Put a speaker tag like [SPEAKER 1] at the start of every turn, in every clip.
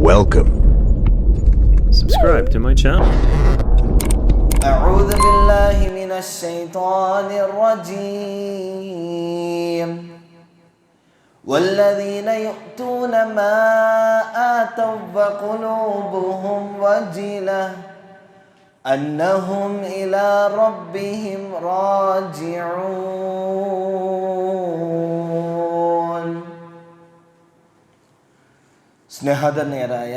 [SPEAKER 1] Welcome.
[SPEAKER 2] Subscribe to my channel.
[SPEAKER 3] أعوذ بالله من الشيطان الرجيم والذين يؤتون ما آتوا وقلوبهم وجلة أنهم إلى ربهم راجعون. സ്നേഹധന്യരായ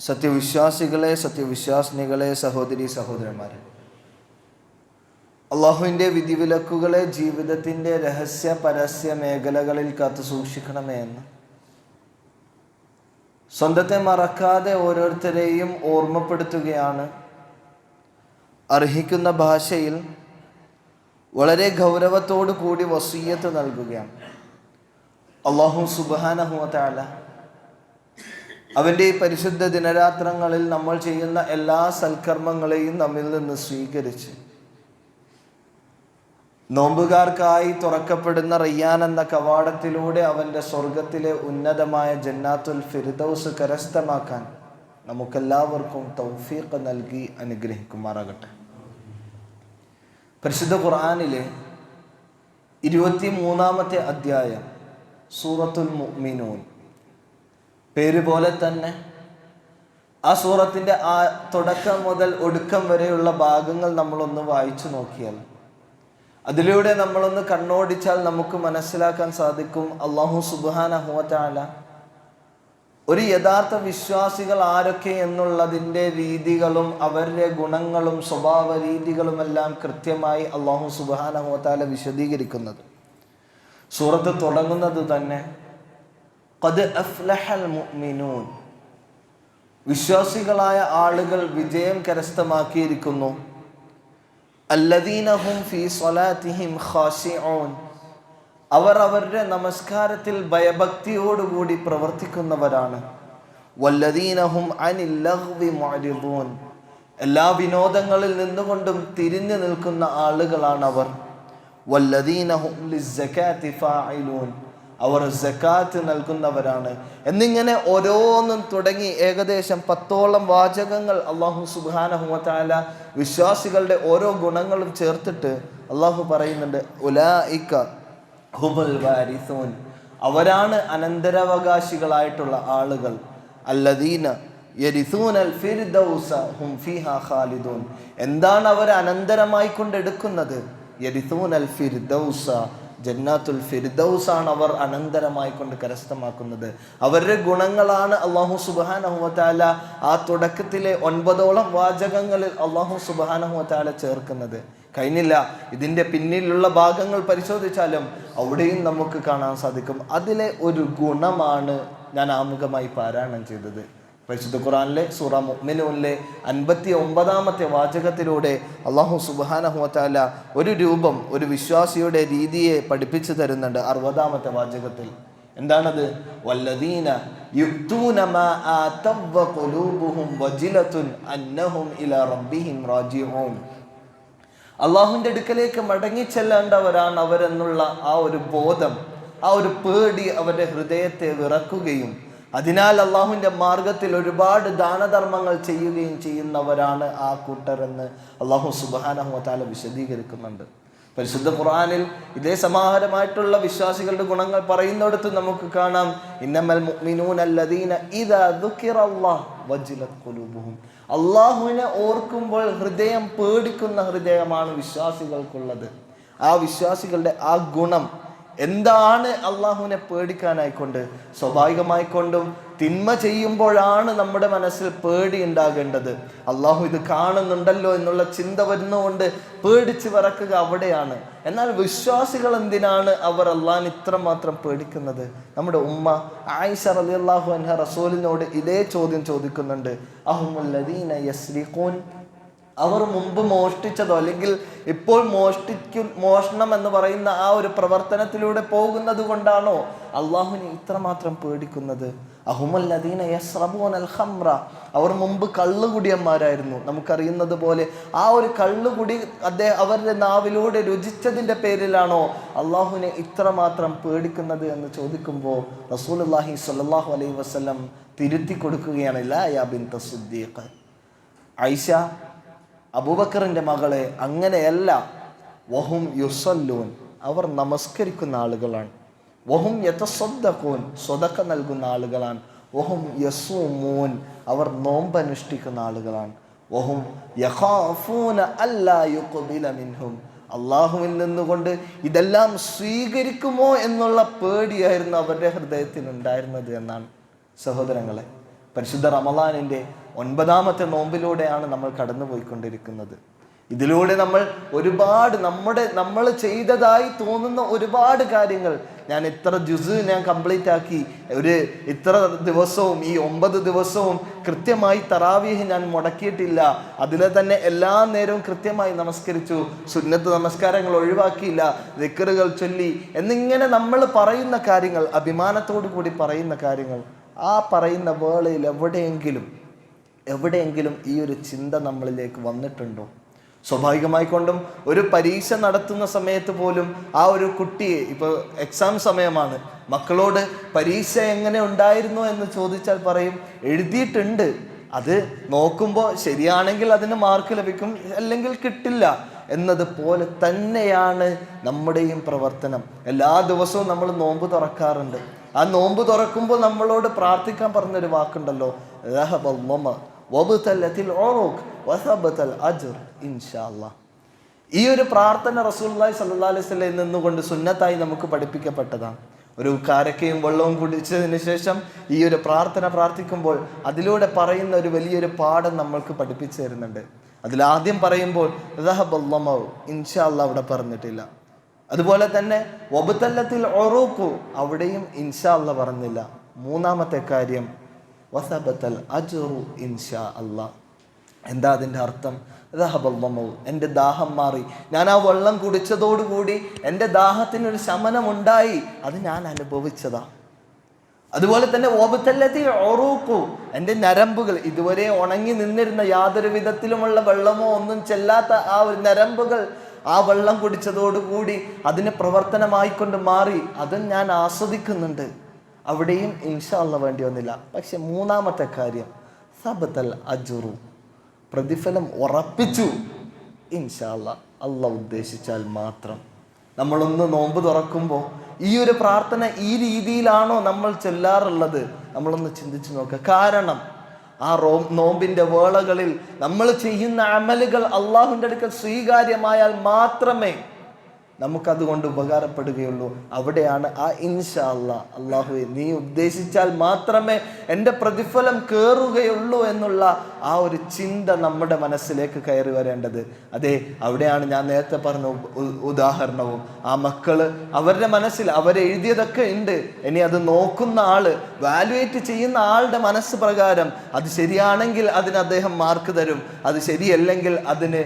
[SPEAKER 3] സത്യവിശ്വാസികളെ, സത്യവിശ്വാസിനികളെ, സഹോദരി സഹോദരന്മാരെ, അള്ളാഹുവിൻ്റെ വിധിവിലക്കുകളെ ജീവിതത്തിൻ്റെ രഹസ്യ പരസ്യ മേഖലകളിൽ കാത്തു സൂക്ഷിക്കണമേ എന്ന് സ്വന്തത്തെ മറക്കാതെ ഓരോരുത്തരെയും ഓർമ്മപ്പെടുത്തുകയാണ്. അർഹിക്കുന്ന ഭാഷയിൽ വളരെ ഗൗരവത്തോടു കൂടി വസിയ്യത്ത് നൽകുകയാണ്. അള്ളാഹു സുബ്ഹാനഹു വ തആല അവൻ്റെ ഈ പരിശുദ്ധ ദിനരാത്രങ്ങളിൽ നമ്മൾ ചെയ്യുന്ന എല്ലാ സൽക്കർമ്മങ്ങളെയും നമ്മിൽ നിന്ന് സ്വീകരിച്ച് നോമ്പുകാർക്കായി തുറക്കപ്പെടുന്ന റയ്യാൻ എന്ന കവാടത്തിലൂടെ അവൻ്റെ സ്വർഗത്തിലെ ഉന്നതമായ ജന്നാത്തുൽ ഫിർദൗസ് കരസ്ഥമാക്കാൻ നമുക്കെല്ലാവർക്കും തൗഫീഖ് നൽകി അനുഗ്രഹിക്കുമാറാകട്ടെ. പരിശുദ്ധ ഖുർആനിലെ 23-ാമത്തെ അധ്യായം സൂറത്തുൽ മുഅ്മിനൂൻ, പേര് പോലെ തന്നെ ആ സൂറത്തിൻ്റെ ആ തുടക്കം മുതൽ ഒടുക്കം വരെയുള്ള ഭാഗങ്ങൾ നമ്മളൊന്ന് വായിച്ചു നോക്കിയാൽ, അതിലൂടെ നമ്മളൊന്ന് കണ്ണോടിച്ചാൽ നമുക്ക് മനസ്സിലാക്കാൻ സാധിക്കും അല്ലാഹു സുബ്ഹാനഹു വ തആല ഒരു യഥാർത്ഥ വിശ്വാസികൾ ആരൊക്കെ എന്നുള്ളതിൻ്റെ രീതികളും അവരുടെ ഗുണങ്ങളും സ്വഭാവ രീതികളുമെല്ലാം കൃത്യമായി അല്ലാഹു സുബ്ഹാനഹു വ തആല വിശദീകരിക്കുന്നത്. സൂറത്ത് തുടങ്ങുന്നത് തന്നെ ഖദ് അഫ്ലഹൽ മുഅ്മിനൂൻ, വിശ്വാസികളായ ആളുകൾ വിജയം കരസ്ഥമാക്കിയിരിക്കുന്നു. അല്ലദീന ഹും ഫീ സ്വലാത്തിഹിം ഖാശിഊൻ, അവർ അവരുടെ നമസ്കാരത്തിൽ ഭയഭക്തിയോടുകൂടി പ്രവർത്തിക്കുന്നവരാണ്. വല്ലദീന ഹും അനിൽ ലഗ്വി മുഅ്രിദൂൻ, എല്ലാ വിനോദങ്ങളിൽ നിന്നുകൊണ്ടും തിരിഞ്ഞു നിൽക്കുന്ന ആളുകളാണ് അവർ. വല്ലദീന ഹും ലിസ്സകാത്തി ഫാഇലൂൻ, അവർ സക്കാത്ത് നൽകുന്നവരാണ്. എന്നിങ്ങനെ ഓരോന്നും തുടങ്ങി ഏകദേശം 10ഓളം വാചകങ്ങൾ അല്ലാഹു സുബ്ഹാനഹു വ തആല വിശ്വാസികളുടെ ഓരോ ഗുണങ്ങളും ചേർത്തിട്ട് അല്ലാഹു പറയുന്നുണ്ട്, ഉലൈക ഹുമുൽ വാരിസൂൻ, അവരാണ് അനന്തരാവകാശികളായിട്ടുള്ള ആളുകൾ. അല്ലദീന യരിസൂനൽ ഫിർദൗസ ഹും ഫീഹാ ഖാലിദൂൻ, എന്താണ് അവർ അനന്തരമായി കൊണ്ടെടുക്കുന്നത്? യരിസൂനൽ ഫിർദൗസ, ജന്നാത്തുൽ ഫിർദൗസ് ആണ് അവർ അനന്തരമായി കൊണ്ട് കരസ്ഥമാക്കുന്നത്. അവരുടെ ഗുണങ്ങളാണ് അല്ലാഹു സുബ്ഹാനഹു വ തആല ആ തുടക്കത്തിലെ 9ഓളം വാചകങ്ങളിൽ അല്ലാഹു സുബ്ഹാനഹു വ തആല ചേർക്കുന്നത്. കഴിഞ്ഞില്ല, ഇതിൻ്റെ പിന്നിലുള്ള ഭാഗങ്ങൾ പരിശോധിച്ചാലും അവിടെയും നമുക്ക് കാണാൻ സാധിക്കും. അതിലെ ഒരു ഗുണമാണ് ഞാൻ ആമുഖമായി പാരായണം ചെയ്തത്. പരിശുദ്ധ ഖുർആനിലെ സൂറ മുഅ്മിനൂനിലെ 59-ാമത്തെ വാചകത്തിലൂടെ അല്ലാഹു സുബ്ഹാനഹു വ തആല ഒരു രൂപം, ഒരു വിശ്വാസിയുടെ രീതിയെ പഠിപ്പിച്ചു തരുന്നുണ്ട്. 60-ാമത്തെ വാചകത്തിൽ എന്താണത്? വല്ലദീന യുഅ്തൂന മാ ആതവ ഖുലൂബുഹും വജിലത്തുൻ അന്നഹും ഇലാ റബ്ബിഹിം റാജിഊൻ, അള്ളാഹുവിൻ്റെ അടുക്കലേക്ക് മടങ്ങിച്ചെല്ലേണ്ടവരാണ് അവരെന്നുള്ള ആ ഒരു ബോധം, ആ ഒരു പേടി അവരുടെ ഹൃദയത്തെ വിറക്കുകയും അതിനാൽ അള്ളാഹുവിൻ്റെ മാർഗത്തിൽ ഒരുപാട് ദാനധർമ്മങ്ങൾ ചെയ്യുകയും ചെയ്യുന്നവരാണ് ആ കൂട്ടരെന്ന് അള്ളാഹു സുബ്ഹാനഹു വ തആല വിശദീകരിക്കുന്നുണ്ട്. പരിശുദ്ധ ഖുർആനിൽ ഇതേ സമാഹാരമായിട്ടുള്ള വിശ്വാസികളുടെ ഗുണങ്ങൾ പറയുന്നിടത്ത് നമുക്ക് കാണാം, ഇന്നമൽ മുഅ്മിനൂന അല്ലദീന ഇദാ ദുകിറല്ലാഹു വജിലത് ഖുലൂബുഹും, അള്ളാഹുവിനെ ഓർക്കുമ്പോൾ ഹൃദയം പേടിക്കുന്ന ഹൃദയമാണ് വിശ്വാസികൾക്കുള്ളത്. ആ വിശ്വാസികളുടെ ആ ഗുണം എന്താണ്? അള്ളാഹുവിനെ പേടിക്കാനായിക്കൊണ്ട് സ്വാഭാവികമായിക്കൊണ്ടും തിന്മ ചെയ്യുമ്പോഴാണ് നമ്മുടെ മനസ്സിൽ പേടി ഉണ്ടാകേണ്ടത്. അള്ളാഹു ഇത് കാണുന്നുണ്ടല്ലോ എന്നുള്ള ചിന്ത വരുന്നതുകൊണ്ട് പേടിച്ച് വിറക്കുക അവിടെയാണ്. എന്നാൽ വിശ്വാസികൾ എന്തിനാണ് അവർ അള്ളാഹിനെ ഇത്രമാത്രം പേടിക്കുന്നത്? നമ്മുടെ ഉമ്മ ആയിഷ റളിയല്ലാഹു അൻഹ റസൂലിനോട് ഇതേ ചോദ്യം ചോദിക്കുന്നുണ്ട്, അഹുമുല്ലദീന യസ്രിഖൂൻ, അവർ മുമ്പ് മോഷ്ടിച്ചതോ അല്ലെങ്കിൽ ഇപ്പോൾ മോഷണം എന്ന് പറയുന്ന ആ ഒരു പ്രവർത്തനത്തിലൂടെ പോകുന്നത് കൊണ്ടാണോ അള്ളാഹുവിനെ ഇത്രമാത്രം പേടിക്കുന്നത്? അഹുമല്ലദീന യസ്റബൂനൽ ഖംറ, അവർ മുമ്പ് കള്ളുകുടിയന്മാരായിരുന്നു. നമുക്കറിയുന്നത് പോലെ ആ ഒരു കള്ളുകുടി അവരുടെ നാവിലൂടെ രുചിച്ചതിൻ്റെ പേരിലാണോ അള്ളാഹുവിനെ ഇത്രമാത്രം പേടിക്കുന്നത് എന്ന് ചോദിക്കുമ്പോൾ റസൂലുള്ളാഹി സ്വല്ലല്ലാഹു അലൈഹി വസല്ലം തിരുത്തി കൊടുക്കുകയാണ്, ലാ യാ ബിൻത സിദ്ദീഖ്, ആയിഷ അബൂബക്കറിൻ്റെ മകളെ, അങ്ങനെയല്ല. വഹും യുസല്ലൂൻ, അവർ നമസ്കരിക്കുന്ന ആളുകളാണ്. വഹും യതസദ്ദഖൂൻ, സ്വതക്ക നൽകുന്ന ആളുകളാണ്. വഹും യസൂമൂൻ, അവർ നോമ്പനുഷ്ഠിക്കുന്ന ആളുകളാണ്. വഹും യഖാഫൂന അല്ലാ യുഖ്ബില മിൻഹും, അള്ളാഹുവിൽ നിന്നുകൊണ്ട് ഇതെല്ലാം സ്വീകരിക്കുമോ എന്നുള്ള പേടിയായിരുന്നു അവരുടെ ഹൃദയത്തിൽ ഉണ്ടായിരുന്നത് എന്നാണ്. സഹോദരങ്ങളെ, പരിശുദ്ധ റമളാനിൻ്റെ 9ാമത്തെ നോമ്പിലൂടെയാണ് നമ്മൾ കടന്നുപോയിക്കൊണ്ടിരിക്കുന്നത്. ഇതിലൂടെ നമ്മൾ ഒരുപാട് നമ്മൾ ചെയ്തതായി തോന്നുന്ന ഒരുപാട് കാര്യങ്ങൾ, ഞാൻ ഇത്ര ജുസ് ഞാൻ കംപ്ലീറ്റ് ആക്കി, ഇത്ര ദിവസവും ഈ 9 ദിവസവും കൃത്യമായി തറാവീഹ് ഞാൻ മുടക്കിയിട്ടില്ല, അതിലെ തന്നെ എല്ലാ നേരവും കൃത്യമായി നമസ്കരിച്ചു, സുന്നത്ത് നമസ്കാരങ്ങൾ ഒഴിവാക്കിയില്ല, ദിക്റുകൾ ചൊല്ലി എന്നിങ്ങനെ നമ്മൾ പറയുന്ന കാര്യങ്ങൾ, അഭിമാനത്തോടു കൂടി പറയുന്ന കാര്യങ്ങൾ, ആ പറയുന്ന വേളയിൽ എവിടെയെങ്കിലും ഈ ഒരു ചിന്ത നമ്മളിലേക്ക് വന്നിട്ടുണ്ടോ? സ്വാഭാവികമായി കൊണ്ടും ഒരു പരീക്ഷ നടത്തുന്ന സമയത്ത് പോലും ആ ഒരു കുട്ടിയെ, ഇപ്പോൾ എക്സാം സമയമാണ്, മക്കളോട് പരീക്ഷ എങ്ങനെ ഉണ്ടായിരുന്നു എന്ന് ചോദിച്ചാൽ പറയും എഴുതിയിട്ടുണ്ട്, അത് നോക്കുമ്പോൾ ശരിയാണെങ്കിൽ അതിന് മാർക്ക് ലഭിക്കും, അല്ലെങ്കിൽ കിട്ടില്ല എന്നതുപോലെ തന്നെയാണ് നമ്മുടെയും പ്രവർത്തനം. എല്ലാ ദിവസവും നമ്മൾ നോമ്പ് തുറക്കാറുണ്ട്. ആ നോമ്പ് തുറക്കുമ്പോൾ നമ്മളോട് പ്രാർത്ഥിക്കാൻ പറഞ്ഞൊരു വാക്കുണ്ടല്ലോ, ഈ ഒരു പ്രാർത്ഥന റസൂലുള്ളാഹി സ്വല്ലല്ലാഹു അലൈഹി വസല്ലം നിന്നുകൊണ്ട് സുന്നത്തായി നമുക്ക് പഠിപ്പിക്കപ്പെട്ടതാണ്. ഒരു കാരക്കയും വെള്ളവും കുടിച്ചതിന് ശേഷം ഈ ഒരു പ്രാർത്ഥന പ്രാർത്ഥിക്കുമ്പോൾ അതിലൂടെ പറയുന്ന ഒരു വലിയൊരു പാഠം നമ്മൾക്ക് പഠിപ്പിച്ചു തരുന്നുണ്ട്. അതിലാദ്യം പറയുമ്പോൾ ഇൻഷാ അല്ലാഹ് അവിടെ പറഞ്ഞിട്ടില്ല. അതുപോലെ തന്നെ വബതല്ലത്തിൽ ഉറൂഖു, അവിടെയും ഇൻഷാ അല്ലാഹ് പറഞ്ഞില്ല. മൂന്നാമത്തെ കാര്യം വസബതൽ അജ്റു ഇൻഷാ അല്ലാഹ്. എന്താ അതിൻ്റെ അർത്ഥം? എൻ്റെ ദാഹം മാറി, ഞാൻ ആ വെള്ളം കുടിച്ചതോടുകൂടി എൻ്റെ ദാഹത്തിനൊരു ശമനമുണ്ടായി, അത് ഞാൻ അനുഭവിച്ചതാ. അതുപോലെ തന്നെ വബതല്ലത്തിൽ ഉറൂഖു, എൻ്റെ നരമ്പുകൾ, ഇതുവരെ ഉണങ്ങി നിന്നിരുന്ന യാതൊരു വിധത്തിലുമുള്ള വെള്ളമോ ഒന്നും ചെല്ലാത്ത ആ ഒരു നരമ്പുകൾ ആ വെള്ളം കുടിച്ചതോടുകൂടി അതിന് പ്രവർത്തനമായിക്കൊണ്ട് മാറി, അതും ഞാൻ ആസ്വദിക്കുന്നുണ്ട്. അവിടെയും ഇൻഷാ അല്ലാഹ് വേണ്ടി വന്നില്ല. പക്ഷെ മൂന്നാമത്തെ കാര്യം സബതൽ അജ്റു, പ്രതിഫലം ഉറപ്പിച്ചു. ഇൻഷാ അല്ലാഹ്, അല്ലാഹ് ഉദ്ദേശിച്ചാൽ മാത്രം. നമ്മളൊന്ന് നോമ്പ് തുറക്കുമ്പോൾ ഈ ഒരു പ്രാർത്ഥന ഈ രീതിയിലാണോ നമ്മൾ ചൊല്ലാറുള്ളത്? നമ്മളൊന്ന് ചിന്തിച്ചു നോക്കുക. കാരണം ആ നോമ്പിൻ്റെ വേളകളിൽ നമ്മൾ ചെയ്യുന്ന അമലുകൾ അള്ളാഹുവിൻ്റെ അടുക്കൽ സ്വീകാര്യമായാൽ മാത്രമേ നമുക്കതുകൊണ്ട് ഉപകാരപ്പെടുകയുള്ളൂ. അവിടെയാണ് ആ ഇൻഷാ അല്ലാഹ്, അള്ളാഹുവേ നീ ഉദ്ദേശിച്ചാൽ മാത്രമേ എൻ്റെ പ്രതിഫലം കയറുകയുള്ളൂ എന്നുള്ള ആ ഒരു ചിന്ത നമ്മുടെ മനസ്സിലേക്ക് കയറി വരേണ്ടത്. അതെ, അവിടെയാണ് ഞാൻ നേരത്തെ പറഞ്ഞ ഉദാഹരണവും. ആ മക്കള് അവരുടെ മനസ്സിൽ അവരെഴുതിയതൊക്കെ ഉണ്ട്, ഇനി അത് നോക്കുന്ന ആള്, വാലുവേറ്റ് ചെയ്യുന്ന ആളുടെ മനസ്സ് പ്രകാരം അത് ശരിയാണെങ്കിൽ അതിന് അദ്ദേഹം മാർക്ക് തരും, അത് ശരിയല്ലെങ്കിൽ അതിന്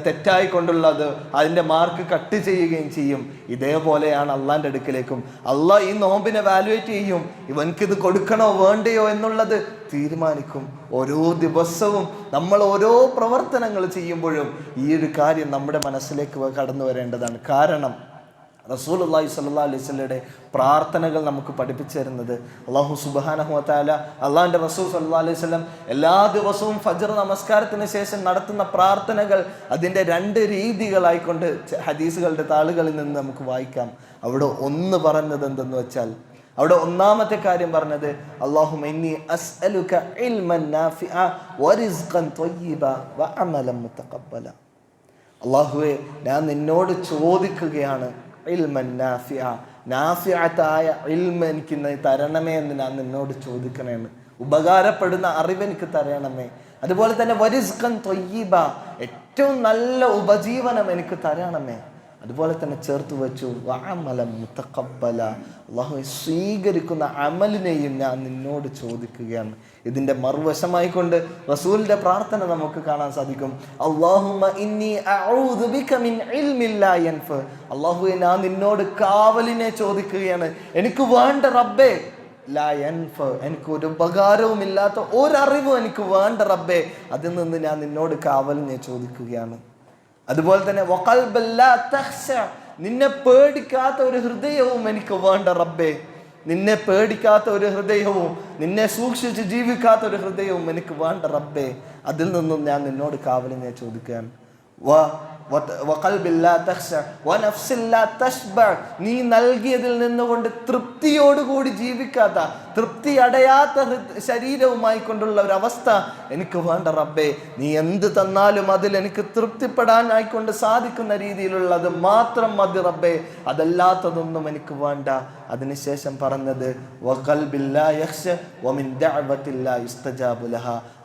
[SPEAKER 3] തെറ്റായി കൊണ്ടുള്ളത് അതിൻ്റെ മാർക്ക് കട്ട് ചെയ്യുകയും ചെയ്യും. ഇതേപോലെയാണ് അള്ളാന്റെ അടുക്കിലേക്കും. അള്ളാഹ് ഈ നോമ്പിനെ വാലുവേറ്റ് ചെയ്യും, ഇവൻക്കിത് കൊടുക്കണോ വേണ്ടയോ എന്നുള്ളത് തീരുമാനിക്കും. ഓരോ ദിവസവും നമ്മൾ ഓരോ പ്രവർത്തനങ്ങൾ ചെയ്യുമ്പോഴും ഈ ഒരു കാര്യം നമ്മുടെ മനസ്സിലേക്ക് കടന്നു വരേണ്ടതാണ്. കാരണം റസൂലുള്ളാഹി സ്വല്ലല്ലാഹു അലൈഹി വസല്ലമയുടെ പ്രാർത്ഥനകൾ നമുക്ക് പഠിപ്പിച്ചു തരുന്നത്, അല്ലാഹു സുബ്ഹാനഹു വ തആല, അള്ളാഹിൻ്റെ റസൂൽ സ്വല്ലല്ലാഹു അലൈഹി വസല്ലം എല്ലാ ദിവസവും ഫജ്ർ നമസ്കാരത്തിന് ശേഷം നടത്തുന്ന പ്രാർത്ഥനകൾ അതിൻ്റെ 2 രീതികളായിക്കൊണ്ട് ഹദീസുകളുടെ താളുകളിൽ നിന്ന് നമുക്ക് വായിക്കാം. അവിടെ ഒന്ന് പറഞ്ഞത് എന്തെന്ന് വെച്ചാൽ, അവിടെ ഒന്നാമത്തെ കാര്യം പറഞ്ഞത് അല്ലാഹുമ്മ ഇന്നി അസ്അലുക ഇൽമൻ നാഫിഅ വറിസ്ഖൻ ത്വയ്യിബ വഅമലൻ മുതഖബ്ബല. അല്ലാഹുവേ, ഞാൻ നിന്നോട് ചോദിക്കുകയാണ് ഇൽമൻ നാഫിഅ, നാഫിഅത്തായ ഇൽമ എനിക്ക് തരണമേ എന്ന് ഞാൻ നിന്നോട് ചോദിക്കണേന്ന്. ഉപകാരപ്പെടുന്ന അറിവ് എനിക്ക് തരണമേ. അതുപോലെ തന്നെ വരിസ്ഖൻ ത്വയ്യിബ, ഏറ്റവും നല്ല ഉപജീവനം എനിക്ക് തരണമേ. അതുപോലെ തന്നെ ചേർത്ത് വെച്ചു വഅമലൻ മുതഖബ്ബല, അല്ലാഹുവേ സ്വീകരിക്കുന്ന അമലിനെയും ഞാൻ നിന്നോട് ചോദിക്കുകയാണ്. ഇതിൻ്റെ മറുവശമായി കൊണ്ട് റസൂലിന്റെ പ്രാർത്ഥന നമുക്ക് കാണാൻ സാധിക്കും. അല്ലാഹുമ്മ ഇന്നി അഊദു ബിക മിൻ ഇൽമിൻ ലാ യൻഫ, അല്ലാഹുവേ ഞാൻ നിന്നോട് കാവലിനെ ചോദിക്കുകയാണ്. എനിക്ക് വേണ്ട റബ്ബേ ലാ യൻഫ, എനിക്ക് ഒരു ഉപകാരവും ഇല്ലാത്ത ഒരറിവും എനിക്ക് വേണ്ട റബ്ബേ, അതിൽ നിന്ന് ഞാൻ നിന്നോട് കാവലിനെ ചോദിക്കുകയാണ്. അതുപോലെ തന്നെ വഖൽബൻ ലാ തഖ്ശ, നിന്നെ പേടിക്കാത്ത ഒരു ഹൃദയവും എനിക്ക് വേണ്ട റബ്ബേ, നിന്നെ പേടിക്കാത്ത ഒരു ഹൃദയവും നിന്നെ സൂക്ഷിച്ച് ജീവിക്കാത്ത ഒരു ഹൃദയവും എനിക്ക് വേണ്ട റബ്ബേ, അതിൽ നിന്നും ഞാൻ നിന്നോട് കാവലിനെ ചോദിക്കുകയാണ്. നീ നൽകിയതിൽ നിന്നുകൊണ്ട് തൃപ്തിയോടുകൂടി ജീവിക്കാത്ത, തൃപ്തി അടയാത്ത ശരീരവുമായി കൊണ്ടുള്ള ഒരു അവസ്ഥ എനിക്ക് വേണ്ട റബ്ബേ. നീ എന്ത് തന്നാലും അതിൽ എനിക്ക് തൃപ്തിപ്പെടാനായിക്കൊണ്ട് സാധിക്കുന്ന രീതിയിലുള്ളത് മാത്രം മതി റബ്ബേ, അതല്ലാത്തതൊന്നും എനിക്ക് വേണ്ട. അതിനുശേഷം പറഞ്ഞത്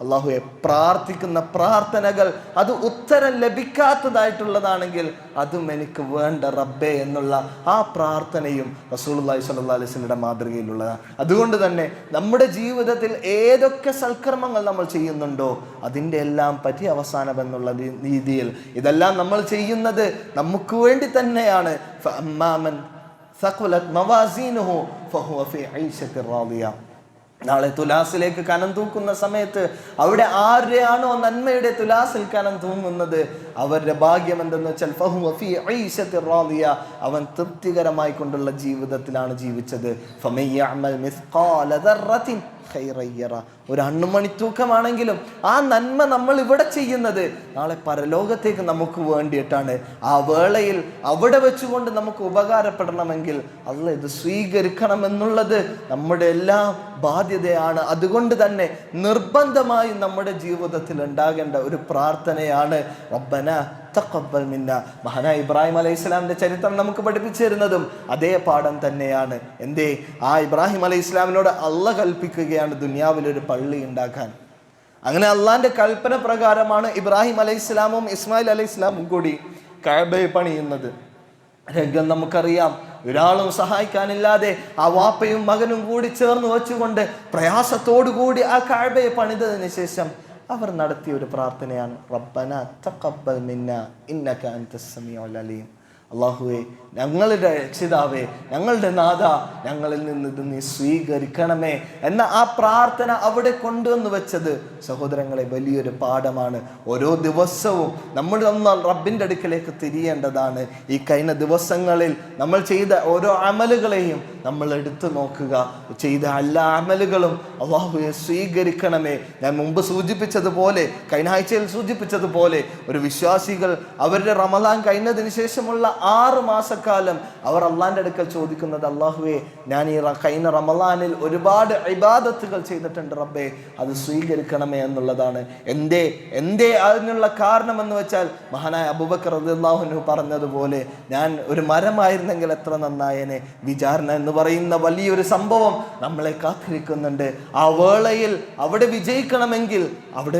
[SPEAKER 3] അല്ലാഹുവേ, പ്രാർത്ഥിക്കുന്ന പ്രാർത്ഥനകൾ അത് ഉത്തരം ലഭിക്കാത്തതായിട്ടുള്ളതാണെങ്കിൽ അതും എനിക്ക് വേണ്ട റബ്ബേ എന്നുള്ള ആ പ്രാർത്ഥനയും റസൂലുള്ളാഹി സ്വല്ലല്ലാഹു അലൈഹി വസല്ലമയുടെ മാതൃകയിലുള്ളതാണ്. അതുകൊണ്ട് തന്നെ നമ്മുടെ ജീവിതത്തിൽ ഏതൊക്കെ സൽക്കർമ്മങ്ങൾ നമ്മൾ ചെയ്യുന്നുണ്ടോ അതിൻ്റെ എല്ലാം പര്യവസാനം എന്നുള്ള രീതിയിൽ ഇതെല്ലാം നമ്മൾ ചെയ്യുന്നത് നമുക്ക് വേണ്ടി തന്നെയാണ്. നാളെ തുലാസിലേക്ക് കനം തൂക്കുന്ന സമയത്ത് അവിടെ ആരെയാണോ നന്മയുടെ തുലാസിൽ കനം തൂങ്ങുന്നത് അവരുടെ ഭാഗ്യം എന്തെന്ന് വെച്ചാൽ ഫഹുവ ഫീ ഐശത്തിർ റാദിയ, അവൻ തൃപ്തികരമായി കൊണ്ടുള്ള ജീവിതത്തിലാണ് ജീവിച്ചത്. ഫമയ്യഅമൽ മിസ്ഖാല ദർറത്തിൻ ഖൈറയ്യറ, ഒരു അണ്ണുമണി തൂക്കമാണെങ്കിലും ആ നന്മ നമ്മൾ ഇവിടെ ചെയ്യുന്നത് നാളെ പരലോകത്തേക്ക് നമുക്ക് വേണ്ടിയിട്ടാണ്. ആ വേളയിൽ അവിടെ വെച്ചുകൊണ്ട് നമുക്ക് ഉപകാരപ്പെടണമെങ്കിൽ അല്ലാഹ് ഇത് സ്വീകരിക്കണം എന്നുള്ളത് നമ്മുടെ എല്ലാ ബാധ്യതയാണ്. അതുകൊണ്ട് തന്നെ നിർബന്ധമായി നമ്മുടെ ജീവിതത്തിൽ ഉണ്ടാകേണ്ട ഒരു പ്രാർത്ഥനയാണ് റബ്ബന തഖബ്ബൽ മിന്ന. മഹാനായ ഇബ്രാഹിം അലൈഹിസ്സലാമിന്റെ ചരിത്രം നമുക്ക് പഠിപ്പിച്ചു തരുന്നതും അതേ പാഠം തന്നെയാണ്. എന്തേ, ആ ഇബ്രാഹിം അലൈഹിസ്സലാമിനോട് അള്ളാഹ് കൽപ്പിക്കുകയാണ് ദുനിയാവിലൊരു പള്ളി ഉണ്ടാക്കാൻ. അങ്ങനെ അള്ളാന്റെ കൽപ്പന പ്രകാരമാണ് ഇബ്രാഹിം അലൈഹിസ്സലാമും ഇസ്മായിൽ അലൈഹിസ്സലാമും കൂടി കഅബയെ പണിയുന്നത്. രംഗം നമുക്കറിയാം. ഒരാളും സഹായിക്കാനില്ലാതെ ആ വാപ്പയും മകനും കൂടി ചേർന്ന് വെച്ചുകൊണ്ട് പ്രയാസത്തോടു കൂടി ആ കഅബയെ പണിതതിന് ശേഷം അവർ നടത്തിയ ഒരു പ്രാർത്ഥനയാണ് റബ്ബന തഖബ്ബൽ മിന്ന ഇന്നക അൻതസ് സമീഉൽ അലീം. അല്ലാഹുവേ, ഞങ്ങളുടെ രക്ഷിതാവേ, ഞങ്ങളുടെ നാഥ, ഞങ്ങളിൽ നിന്ന് ഇത് നീ സ്വീകരിക്കണമേ എന്ന ആ പ്രാർത്ഥന അവിടെ കൊണ്ടുവന്ന് വെച്ചത് സഹോദരങ്ങളെ വലിയൊരു പാഠമാണ്. ഓരോ ദിവസവും നമ്മൾ റബ്ബിൻ്റെ അടുക്കലേക്ക് തിരിയേണ്ടതാണ്. ഈ കഴിഞ്ഞ ദിവസങ്ങളിൽ നമ്മൾ ചെയ്ത ഓരോ അമലുകളെയും നമ്മൾ എടുത്തു നോക്കുക. ചെയ്ത എല്ലാ അമലുകളും അല്ലാഹുവേ സ്വീകരിക്കണമേ. ഞാൻ മുമ്പ് സൂചിപ്പിച്ചതുപോലെ, കഴിഞ്ഞ ആഴ്ചയിൽ സൂചിപ്പിച്ചതുപോലെ, ഒരു വിശ്വാസികൾ അവരുടെ റമദാൻ കഴിഞ്ഞതിന് ശേഷമുള്ള 6 മാസക്കാലം അവർ അള്ളാന്റെ അടുക്കൽ ചോദിക്കുന്നത്, അല്ലാഹുവേ, ഞാൻ ഈ കഴിഞ്ഞ റമദാനിൽ ഒരുപാട് ഇബാദത്തുകൾ ചെയ്തിട്ടുണ്ട് റബ്ബേ, അത് സ്വീകരിക്കണമേ എന്നുള്ളതാണ്. എന്തേ അതിനുള്ള കാരണം എന്ന് വെച്ചാൽ മഹാനായ അബൂബക്കർ റളിയല്ലാഹു അൻഹു പറഞ്ഞതുപോലെ, ഞാൻ ഒരു മരമായിരുന്നെങ്കിൽ എത്ര നന്നായേനെ. വിചാരണ എന്ന് പറയുന്ന വലിയൊരു സംഭവം നമ്മളെ കാത്തിരിക്കുന്നുണ്ട്. ആ വേളയിൽ അവിടെ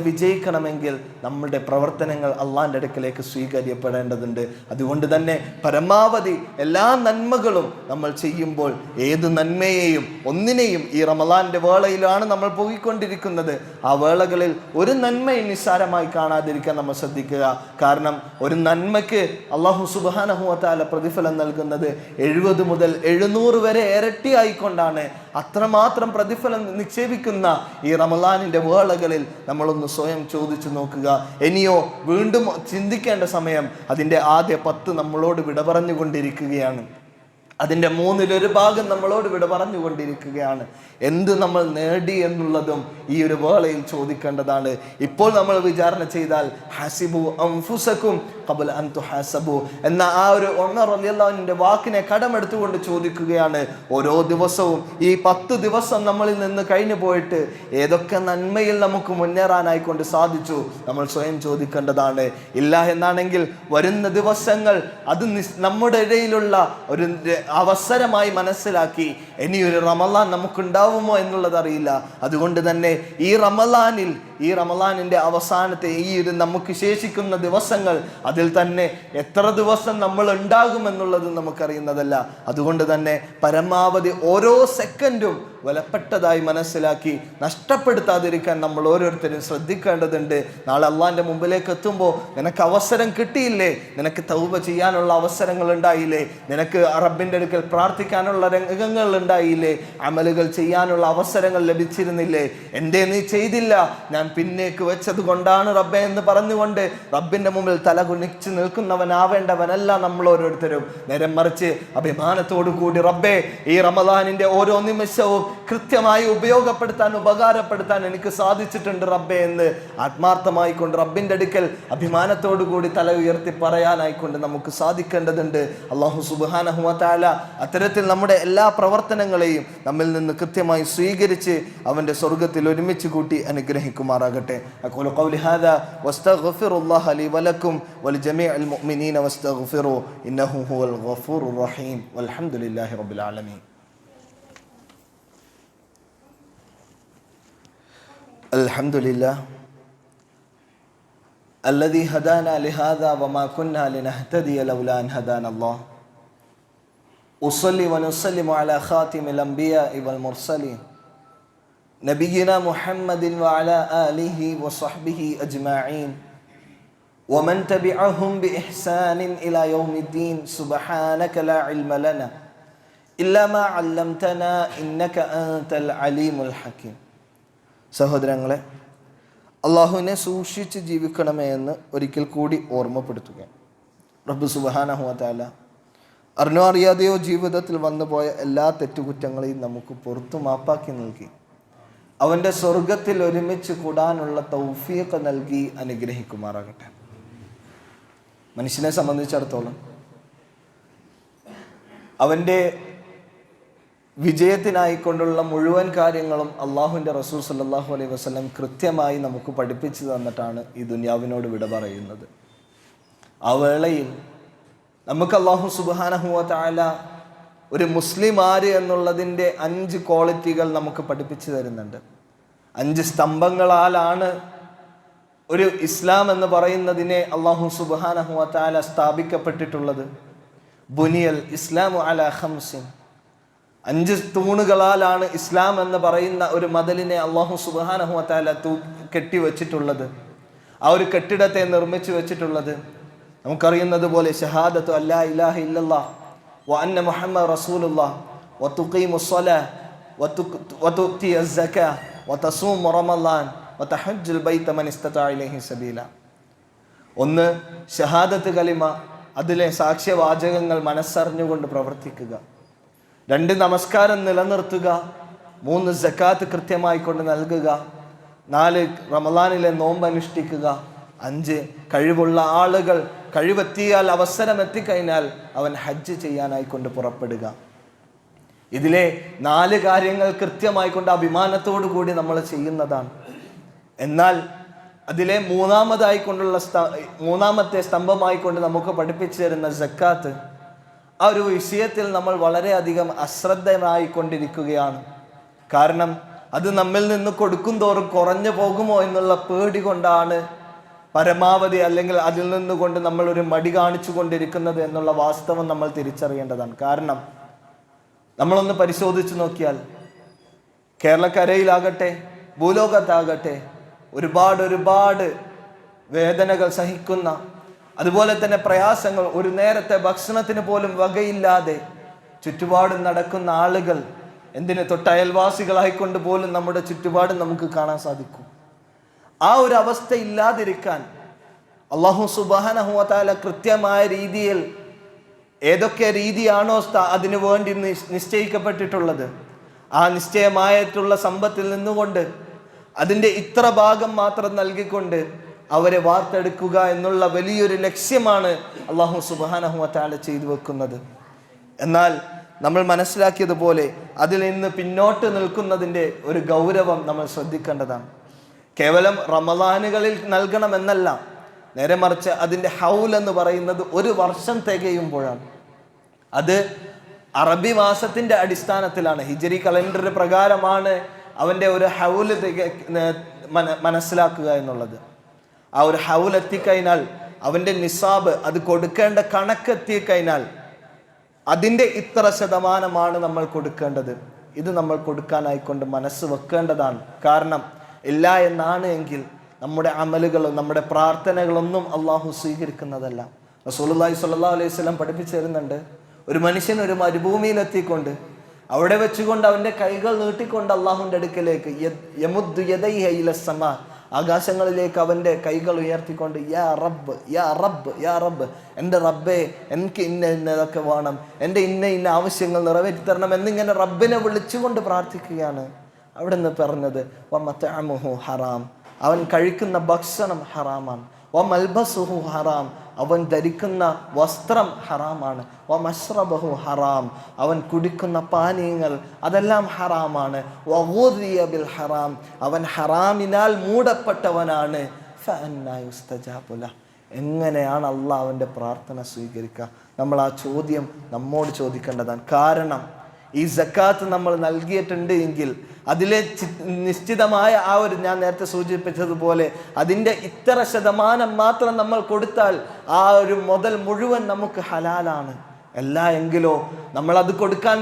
[SPEAKER 3] വിജയിക്കണമെങ്കിൽ നമ്മുടെ പ്രവർത്തനങ്ങൾ അള്ളാന്റെ അടുക്കലേക്ക് സ്വീകരിക്കപ്പെടേണ്ടതുണ്ട്. അതുകൊണ്ട് തന്നെ പരമാവധി എല്ലാ നന്മകളും നമ്മൾ ചെയ്യുമ്പോൾ ഏത് നന്മയെയും ഒന്നിനെയും ഈ റമദാന്റെ വേളയിലാണ് നമ്മൾ പോയിക്കൊണ്ടിരിക്കുന്നത്. ആ വേളകളിൽ ഒരു നന്മയും നിസ്സാരമായി കാണാതിരിക്കാൻ നമ്മൾ ശ്രദ്ധിക്കുക. കാരണം ഒരു നന്മയ്ക്ക് അല്ലാഹു സുബ്ഹാനഹു വ തആല പ്രതിഫലം നൽകുന്നത് 70 മുതൽ 700 വരെ ഇരട്ടിയായിക്കൊണ്ടാണ്. അത്രമാത്രം പ്രതിഫലം നിക്ഷേപിക്കുന്ന ഈ റമദാനിന്റെ വേളകളിൽ നമ്മളൊന്ന് സ്വയം ചോദിച്ചു നോക്കുക. ഇനിയോ വീണ്ടും ചിന്തിക്കേണ്ട സമയം. അതിൻ്റെ ആദ്യ 10 നമ്മളോട് വിട പറഞ്ഞുകൊണ്ടിരിക്കുകയാണ്. അതിൻ്റെ 1/3 ഭാഗം നമ്മളോട് വിട പറഞ്ഞുകൊണ്ടിരിക്കുകയാണ്. എന്ത് നമ്മൾ നേടി എന്നുള്ളതും ഈ ഒരു വേളയിൽ ചോദിക്കേണ്ടതാണ്. ഇപ്പോൾ നമ്മൾ വിചാരണ ചെയ്താൽ ഹസിബു അൻഫുസകും ഖബല അൻ തുഹാസബു എന്ന ആ ഒരു ഉമർ റളിയല്ലാഹു അൻഹുവിന്റെ വാക്കിനെ കടമെടുത്തുകൊണ്ട് ചോദിക്കുകയാണ്. ഓരോ ദിവസവും ഈ 10 ദിവസം നമ്മളിൽ നിന്ന് കഴിഞ്ഞു പോയിട്ട് ഏതൊക്കെ നന്മയിൽ നമുക്ക് മുന്നേറാനായിക്കൊണ്ട് സാധിച്ചു നമ്മൾ സ്വയം ചോദിക്കേണ്ടതാണ്. ഇല്ല എന്നാണെങ്കിൽ വരുന്ന ദിവസങ്ങൾ അത് നമ്മുടെ ഇടയിലുള്ള ഒരു അവസരമായി മനസ്സിലാക്കി ഇനിയൊരു റമദാൻ നമുക്കുണ്ടാവുമോ എന്നുള്ളത് അറിയില്ല. അതുകൊണ്ട് തന്നെ ഈ റമദാനിൽ ഈ റമളാനിൻ്റെ അവസാനത്തെ ഈ ഒരു നമുക്ക് ശേഷിക്കുന്ന ദിവസങ്ങൾ, അതിൽ തന്നെ എത്ര ദിവസം നമ്മൾ ഉണ്ടാകുമെന്നുള്ളത് നമുക്കറിയുന്നതല്ല. അതുകൊണ്ട് തന്നെ പരമാവധി ഓരോ സെക്കൻഡും വിലപ്പെട്ടതായി മനസ്സിലാക്കി നഷ്ടപ്പെടുത്താതിരിക്കാൻ നമ്മൾ ഓരോരുത്തരും ശ്രദ്ധിക്കേണ്ടതുണ്ട്. നാളെ അള്ളാഹിൻ്റെ മുമ്പിലേക്ക് എത്തുമ്പോൾ നിനക്ക് അവസരം കിട്ടിയില്ലേ, നിനക്ക് തൗബ ചെയ്യാനുള്ള അവസരങ്ങൾ ഉണ്ടായില്ലേ, നിനക്ക് റബ്ബിൻ്റെ അടുക്കൽ പ്രാർത്ഥിക്കാനുള്ള രംഗങ്ങൾ ഉണ്ടായില്ലേ, അമലുകൾ ചെയ്യാനുള്ള അവസരങ്ങൾ ലഭിച്ചിരുന്നില്ലേ, എൻ്റെ നീ ചെയ്തില്ല, ഞാൻ പിന്നേക്ക് വെച്ചത് കൊണ്ടാണ് റബ്ബെ എന്ന് പറഞ്ഞുകൊണ്ട് റബ്ബിൻ്റെ മുമ്പിൽ തല കുനിച്ച് നിൽക്കുന്നവനാവേണ്ടവനല്ല നമ്മൾ ഓരോരുത്തരും. നേരെ മറിച്ച് അഭിമാനത്തോടു കൂടി റബ്ബെ ഈ റമളാനിൻ്റെ ഓരോ നിമിഷവും കൃത്യമായി ഉപകാരപ്പെടുത്താൻ എനിക്ക് സാധിച്ചിട്ടുണ്ട് റബ്ബെ എന്ന് ആത്മാർത്ഥമായിക്കൊണ്ട് റബ്ബിൻ്റെ അടുക്കൽ അഭിമാനത്തോടു കൂടി തല ഉയർത്തി പറയാനായിക്കൊണ്ട് നമുക്ക് സാധിക്കേണ്ടതുണ്ട്. അല്ലാഹു സുബ്ഹാനഹു വ തആല അത്തരത്തിൽ നമ്മുടെ എല്ലാ പ്രവർത്തനങ്ങളെയും നമ്മിൽ നിന്ന് കൃത്യമായി സ്വീകരിച്ച് അവൻ്റെ സ്വർഗ്ഗത്തിൽ ഒരുമിച്ച് കൂട്ടി അനുഗ്രഹിക്കുമാറാകട്ടെ. അഖൂലു ഖൗലി ഹാദാ വസ്തഗ്ഫിറുല്ലാഹ ലി വലക്കും വലിജമീഇൽ മുഅ്മിനീന വസ്തഗ്ഫിറു ഇന്നഹു ഹുവൽ ഗഫൂറുർ റഹീം വൽഹംദുലില്ലാഹി റബ്ബിൽ ആലമീൻ. അൽഹംദുലില്ലാ الذي هدانا لهذا وما كنا لنهتدي لولا أن هدانا الله. أصلي ونسلم على خاتم الأنبياء والمرسلين نبينا محمد وعلى آله وصحبه أجمعين ومن تبعهم بإحسان إلى يوم الدين. سبحانك لا علم لنا إلا ما علمتنا إنك أنت العليم الحكيم. സഹോദരങ്ങളെ, അള്ളാഹുവിനെ സൂക്ഷിച്ച് ജീവിക്കണമേ എന്ന് ഒരിക്കൽ കൂടി ഓർമ്മപ്പെടുത്തുക. റബ്ബ് സുബ്ഹാനഹു വ തആല അറിഞ്ഞോ അറിയാതെയോ ജീവിതത്തിൽ വന്നുപോയ എല്ലാ തെറ്റുകുറ്റങ്ങളെയും നമുക്ക് പുറത്തു മാപ്പാക്കി നൽകി അവൻ്റെ സ്വർഗത്തിൽ ഒരുമിച്ച് കൂടാനുള്ള തൗഫീഖ് നൽകി അനുഗ്രഹിക്കുമാറാകട്ടെ. മനുഷ്യനെ സംബന്ധിച്ചിടത്തോളം അവൻ്റെ വിജയത്തിനായിക്കൊണ്ടുള്ള മുഴുവൻ കാര്യങ്ങളും അള്ളാഹുവിൻ്റെ റസൂൽ സല്ലല്ലാഹു അലൈഹി വസല്ലം കൃത്യമായി നമുക്ക് പഠിപ്പിച്ചു തന്നിട്ടാണ് ഈ ദുനിയാവിനോട് വിട പറയുന്നത്. ആ വേളയിൽ നമുക്ക് അള്ളാഹു സുബ്ഹാനഹു വ തആല ഒരു മുസ്ലിം ആര് എന്നുള്ളതിൻ്റെ 5 ക്വാളിറ്റികൾ നമുക്ക് പഠിപ്പിച്ചു തരുന്നുണ്ട്. 5 സ്തംഭങ്ങളാലാണ് ഒരു ഇസ്ലാം എന്ന് പറയുന്നതിനെ അള്ളാഹു സുബ്ഹാനഹു വ തആല സ്ഥാപിക്കപ്പെട്ടിട്ടുള്ളത്. ബുനിയൽ ഇസ്ലാമു അലാ ഖംസിൻ, 5 തൂണുകളാലാണ് ഇസ്ലാം എന്ന് പറയുന്ന ഒരു മതിലിനെ അള്ളാഹു സുബ്ഹാനഹു വ തആല കെട്ടിവെച്ചിട്ടുള്ളത്. ആ ഒരു കെട്ടിടത്തെ നിർമ്മിച്ചു വെച്ചിട്ടുള്ളത് നമുക്കറിയുന്നത് പോലെ ഷഹാദത്തു അല്ലാ ഇലാഹ ഇല്ലല്ലാഹ് വ അന്ന മുഹമ്മദ് റസൂലുള്ളാഹ് വ തുഖീമുസ്സലാഹ് വ തുഅ്തിയസ് സകാ വ തസൂമു റമളാൻ വ തഹജ്ജുൽ ബൈത മൻ ഇസ്തതാഅ ഇലൈഹി സബീല. ഒന്ന് ഷഹാദത്ത് കലിമ, അതിലെ സാക്ഷ്യവാചകങ്ങൾ മനസ്സറിഞ്ഞുകൊണ്ട് പ്രവർത്തിക്കുക. 2 നമസ്കാരം നിലനിർത്തുക. 3 സക്കാത്ത് കൃത്യമായി കൊണ്ട് നൽകുക. 4 റമളാനിലെ നോമ്പ് അനുഷ്ഠിക്കുക. 5 കഴിവുള്ള ആളുകൾ, കഴിവെത്തിയാൽ അവസരം എത്തിക്കഴിഞ്ഞാൽ അവൻ ഹജ്ജ് ചെയ്യാനായിക്കൊണ്ട് പുറപ്പെടുക. ഇതിലെ 4 കാര്യങ്ങൾ കൃത്യമായി കൊണ്ട് അഭിമാനത്തോടു കൂടി നമ്മൾ ചെയ്യുന്നതാണ്. എന്നാൽ അതിലെ മൂന്നാമത്തെ സ്തംഭമായിക്കൊണ്ട് നമുക്ക് പഠിപ്പിച്ചു തരുന്ന സക്കാത്ത്, ആ ഒരു വിഷയത്തിൽ നമ്മൾ വളരെയധികം അശ്രദ്ധരായിക്കൊണ്ടിരിക്കുകയാണ്. കാരണം അത് നമ്മിൽ നിന്ന് കൊടുക്കും തോറും കുറഞ്ഞു പോകുമോ എന്നുള്ള പേടി കൊണ്ടാണ് പരമാവധി, അല്ലെങ്കിൽ അതിൽ നിന്നുകൊണ്ട് നമ്മൾ ഒരു മടി കാണിച്ചു കൊണ്ടിരിക്കുന്നത് എന്നുള്ള വാസ്തവം നമ്മൾ തിരിച്ചറിയേണ്ടതാണ്. കാരണം നമ്മളൊന്ന് പരിശോധിച്ച് നോക്കിയാൽ കേരളക്കരയിലാകട്ടെ ഭൂലോകത്താകട്ടെ ഒരുപാട് വേദനകൾ സഹിക്കുന്ന, അതുപോലെ തന്നെ പ്രയാസങ്ങൾ, ഒരു നേരത്തെ ഭക്ഷണത്തിന് പോലും വകയില്ലാതെ ചുറ്റുപാടും നടക്കുന്ന ആളുകൾ, എന്തിന് തൊട്ടയൽവാസികളായിക്കൊണ്ട് പോലും നമ്മുടെ ചുറ്റുപാടും നമുക്ക് കാണാൻ സാധിക്കും. ആ ഒരു അവസ്ഥ ഇല്ലാതിരിക്കാൻ അല്ലാഹു സുബ്ഹാനഹു വ തആല കൃത്യമായ രീതിയിൽ ഏതൊക്കെ രീതിയാണോ അതിനു വേണ്ടി നിശ്ചയിക്കപ്പെട്ടിട്ടുള്ളത്, ആ നിശ്ചയമായിട്ടുള്ള സമ്പത്തിൽ നിന്നുകൊണ്ട് അതിൻ്റെ ഇത്ര ഭാഗം മാത്രം നൽകിക്കൊണ്ട് അവരെ വാർത്തെടുക്കുക എന്നുള്ള വലിയൊരു ലക്ഷ്യമാണ് അല്ലാഹു സുബ്ഹാനഹു വ തആല ചെയ്തു വെക്കുന്നത്. എന്നാൽ നമ്മൾ മനസ്സിലാക്കിയതുപോലെ അതിൽ നിന്ന് പിന്നോട്ട് നിൽക്കുന്നതിൻ്റെ ഒരു ഗൗരവം നമ്മൾ ശ്രദ്ധിക്കേണ്ടതാണ്. കേവലം റമളാനുകളിൽ നൽകണമെന്നല്ല, നേരെ മറിച്ച് അതിൻ്റെ ഹൗൽ എന്ന് പറയുന്നത് 1 വർഷം തികയുമ്പോഴാണ്. അത് അറബി മാസത്തിൻ്റെ അടിസ്ഥാനത്തിലാണ്, ഹിജറി കലണ്ടർ പ്രകാരമാണ് അവൻ്റെ ഒരു ഹൗല് മനസ്സിലാക്കുക എന്നുള്ളത്. ആ ഒരു ഹൗൽ എത്തിക്കഴിഞ്ഞാൽ, അവൻ്റെ നിസാബ് അത് കൊടുക്കേണ്ട കണക്കെത്തിക്കഴിഞ്ഞാൽ അതിൻ്റെ ഇത്ര ശതമാനമാണ് നമ്മൾ കൊടുക്കേണ്ടത്. ഇത് നമ്മൾ കൊടുക്കാനായിക്കൊണ്ട് മനസ്സ് വെക്കേണ്ടതാണ്. കാരണം ഇല്ല എന്നാണ് എങ്കിൽ നമ്മുടെ അമലുകളും നമ്മുടെ പ്രാർത്ഥനകളൊന്നും അള്ളാഹു സ്വീകരിക്കുന്നതല്ല. റസൂലുള്ളാഹി സ്വല്ലല്ലാഹു അലൈഹി വസല്ലം പഠിപ്പിച്ചു തരുന്നുണ്ട്, ഒരു മനുഷ്യൻ ഒരു മരുഭൂമിയിലെത്തിക്കൊണ്ട് അവിടെ വെച്ചുകൊണ്ട് അവൻ്റെ കൈകൾ നീട്ടിക്കൊണ്ട് അള്ളാഹുവിൻ്റെ അടുക്കലേക്ക് യമുദ്ദു യദൈഹി ഇല സമാ, ആകാശങ്ങളിലേക്ക് അവൻ്റെ കൈകൾ ഉയർത്തിക്കൊണ്ട് യാ റബ്ബ് യാ റബ്ബ് യാ റബ്ബ്, എൻ്റെ റബ്ബേ എനിക്ക് ഇന്നതൊക്കെ വേണം, എൻ്റെ ഇന്ന ആവശ്യങ്ങൾ നിറവേറ്റി തരണം എന്നിങ്ങനെ റബ്ബിനെ വിളിച്ചുകൊണ്ട് പ്രാർത്ഥിക്കുകയാണ്. അവിടെ നിന്ന് പറഞ്ഞത് വമത്അമുഹു ഹറാം, അവൻ കഴിക്കുന്ന ഭക്ഷണം ഹറാമാണ്. വമൽബസുഹു ഹറാം, അവൻ ധരിക്കുന്ന വസ്ത്രം ഹറാമാണ്. വമശ്റബഹു ഹറാം, അവൻ കുടിക്കുന്ന പാനീയങ്ങൾ അതെല്ലാം ഹറാമാണ്. വഗുദിയ ബിൽ ഹറാം, അവൻ ഹറാമിനാൽ മൂടപ്പെട്ടവനാണ്. ഫഅന്നാ യുസ്തജാബു ലഹ്, എങ്ങനെയാണ് അള്ളാഹ് അവൻ്റെ പ്രാർത്ഥന സ്വീകരിക്കുക? നമ്മൾ ആ ചോദ്യം നമ്മോട് ചോദിക്കേണ്ടതാണ്. കാരണം ഈ സക്കാത്ത് നമ്മൾ നൽകിയിട്ടുണ്ട് എങ്കിൽ അതിലെ നിശ്ചിതമായ ആ ഒരു, ഞാൻ നേരത്തെ സൂചിപ്പിച്ചതുപോലെ അതിൻ്റെ ഇത്ര ശതമാനം മാത്രം നമ്മൾ കൊടുത്താൽ ആ ഒരു മുതൽ മുഴുവൻ നമുക്ക് ഹലാലാണ്. അല്ല എങ്കിലോ നമ്മളത് കൊടുക്കാൻ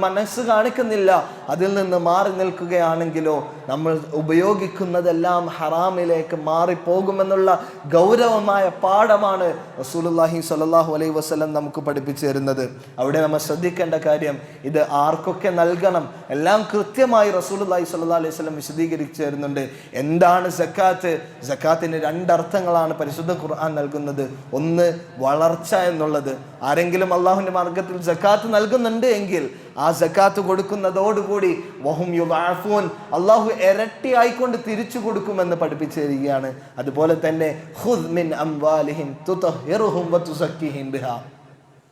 [SPEAKER 3] മനസ്സ് കാണിക്കുന്നില്ല, അതിൽ നിന്ന് മാറി നിൽക്കുകയാണെങ്കിലോ നമ്മൾ ഉപയോഗിക്കുന്നതെല്ലാം ഹറാമിലേക്ക് മാറിപ്പോകുമെന്നുള്ള ഗൗരവമായ പാഠമാണ് റസൂലുള്ളാഹി സ്വല്ലല്ലാഹു അലൈഹി വസല്ലം നമുക്ക് പഠിപ്പിച്ചു തരുന്നത്. അവിടെ നമ്മൾ ശ്രദ്ധിക്കേണ്ട കാര്യം, ഇത് ആർക്കൊക്കെ നൽകണം എല്ലാം കൃത്യമായി റസൂലുള്ളാഹി സ്വല്ലല്ലാഹു അലൈഹി വസല്ലം വിശദീകരിച്ചു തരുന്നുണ്ട്. എന്താണ് സക്കാത്ത്? സക്കാത്തിന് രണ്ടർത്ഥങ്ങളാണ് പരിശുദ്ധ ഖുർആൻ നൽകുന്നത്. ഒന്ന്, വളർച്ച എന്നുള്ളത്. ആരെങ്കിലും അള്ളാഹുവിൻ്റെ മാർഗത്തിൽ സക്കാത്ത് നൽകുന്നുണ്ട് എങ്കിൽ ആ സക്കാത്ത് കൊടുക്കുന്നതോടുകൂടി വഹും യുദഅഫൂൻ, അള്ളാഹു ഇരട്ടിയായിക്കൊണ്ട് തിരിച്ചു കൊടുക്കുമെന്ന് പഠിപ്പിച്ചു തരികയാണ്. അതുപോലെ തന്നെ ഖുദ് മിൻ അംവാലിഹിം തുതഹിറുഹും വതുസക്കിഹിം ബിഹാ,